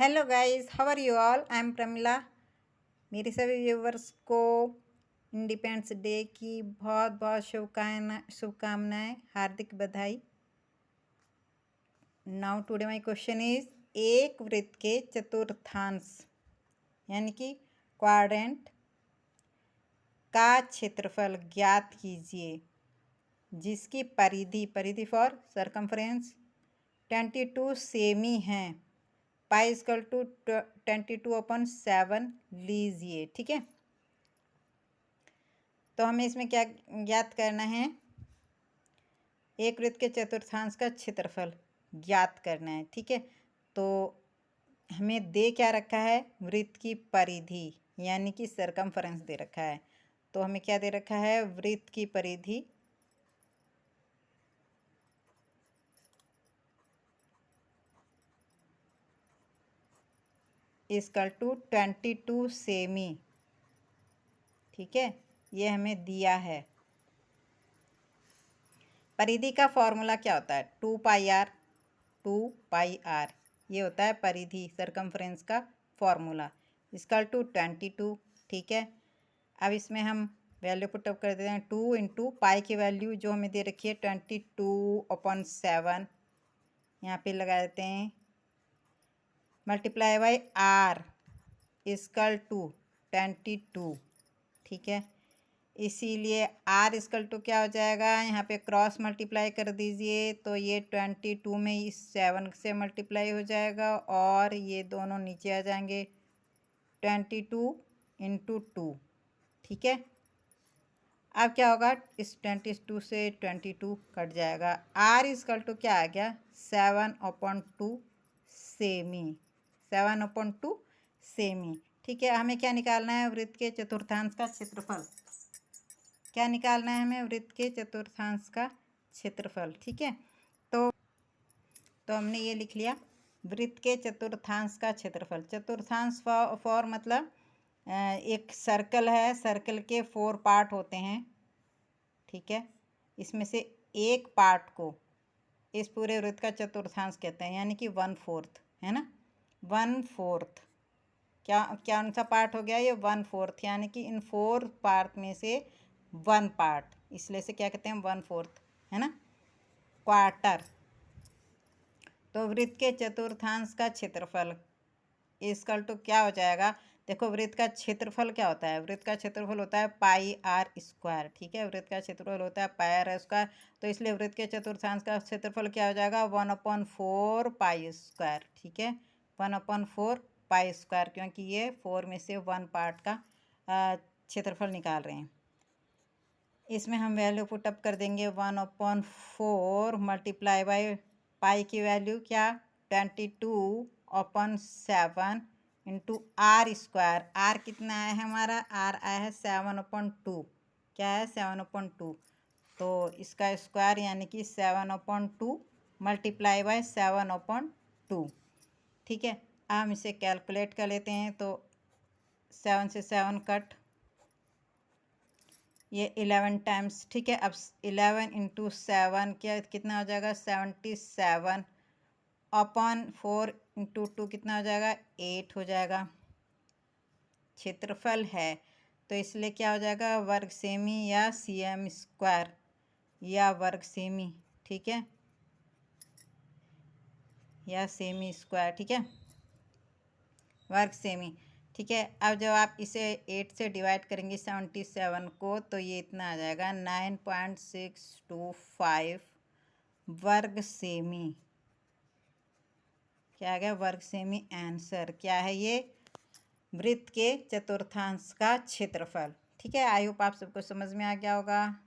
Hello guys, how are you all. I am Pramila. मेरे सभी viewers को इंडिपेंडेंस डे की बहुत बहुत शुभकामनाएं, हार्दिक बधाई। Now today my question is, एक वृत्त के चतुर्थांश यानी कि क्वाड्रेंट का क्षेत्रफल ज्ञात कीजिए जिसकी परिधि फॉर सरकमफ्रेंस 22 सेमी है। पाई इक्वल टू 22/7 लीजिए। ठीक है, तो हमें इसमें क्या ज्ञात करना है? एक वृत्त के चतुर्थांश का क्षेत्रफल ज्ञात करना है। ठीक है, तो हमें दे क्या रखा है? वृत्त की परिधि यानी कि सरकमफ्रेंस दे रखा है। तो हमें क्या दे रखा है? वृत्त की परिधि इक्वल टू 22 सेमी। ठीक है, ये हमें दिया है। परिधि का फॉर्मूला क्या होता है? 2 पाई आर। ये होता है परिधि, सरकमफ्रेंस का फॉर्मूला। Equal to 22। ठीक है, अब इसमें हम वैल्यू पुटअप कर देते हैं। 2 इंटू पाई की वैल्यू जो हमें दे रखी है 22/7, यहाँ पे लगा देते हैं, multiply by R equal to 22। ठीक है, इसीलिए आर इक्वल टू क्या हो जाएगा? यहाँ पे क्रॉस मल्टीप्लाई कर दीजिए तो ये 22 में इस 7 से मल्टीप्लाई हो जाएगा और ये दोनों नीचे आ जाएंगे। 22 इंटू 2। ठीक है, अब क्या होगा? इस 22 से 22 कट जाएगा। आर इक्वल टू क्या आ गया? 7/2 सेमी। 7/2 सेमी। ठीक है, हमें क्या निकालना है? वृत्त के चतुर्थांश का क्षेत्रफल। क्या निकालना है हमें? वृत्त के चतुर्थांश का क्षेत्रफल। ठीक है, तो हमने ये लिख लिया, वृत्त के चतुर्थांश का क्षेत्रफल। चतुर्थांश फॉर मतलब एक सर्कल है, सर्कल के 4 पार्ट होते हैं। ठीक है, इसमें से एक पार्ट को इस पूरे वृत्त का चतुर्थांश कहते हैं, यानी कि 1/4 है ना। 1/4 क्या कौन सा पार्ट हो गया? ये 1/4, यानी कि इन 4 पार्ट में से 1 पार्ट, इसलिए से क्या कहते हैं? 1/4 है ना, क्वार्टर। तो वृत्त के चतुर्थांश का क्षेत्रफल इक्वल टू क्या हो जाएगा? देखो, वृत्त का क्षेत्रफल क्या होता है? वृत्त का क्षेत्रफल होता है पाई आर स्क्वायर। ठीक है, वृत्त का क्षेत्रफल होता है पाई आर स्क्वायर। तो इसलिए वृत्त के चतुर्थांश का क्षेत्रफल क्या हो जाएगा? 1/4 पाई स्क्वायर। ठीक है, 1/4 पाई स्क्वायर, क्योंकि ये 4 में से 1 पार्ट का क्षेत्रफल निकाल रहे हैं। इसमें हम वैल्यू पुटअप कर देंगे। 1/4 मल्टीप्लाई बाई पाई की वैल्यू क्या? 22/7 इंटू आर स्क्वायर। आर कितना आया है हमारा? आर आया है 7/2। क्या है? 7/2। तो इसका स्क्वायर यानी कि 7/2 मल्टीप्लाई बाई 7/2। ठीक है, अब हम इसे कैलकुलेट कर लेते हैं। तो 7 से 7 कट, ये 11 टाइम्स। ठीक है, अब 11 इंटू 7 क्या कितना हो जाएगा? 77/4 इंटू 2 कितना हो जाएगा? 8 हो जाएगा। क्षेत्रफल है तो इसलिए क्या हो जाएगा? वर्ग सेमी या सीएम स्क्वायर या वर्ग सेमी। ठीक है, या सेमी स्क्वायर। ठीक है, वर्ग सेमी। ठीक है, अब जब आप इसे 8 से डिवाइड करेंगे 77 को, तो ये इतना आ जाएगा 9.625 वर्ग सेमी। क्या आ गया? वर्ग सेमी। आंसर क्या है? ये वृत्त के चतुर्थांश का क्षेत्रफल। ठीक है, आई होप आप सबको समझ में आ गया होगा।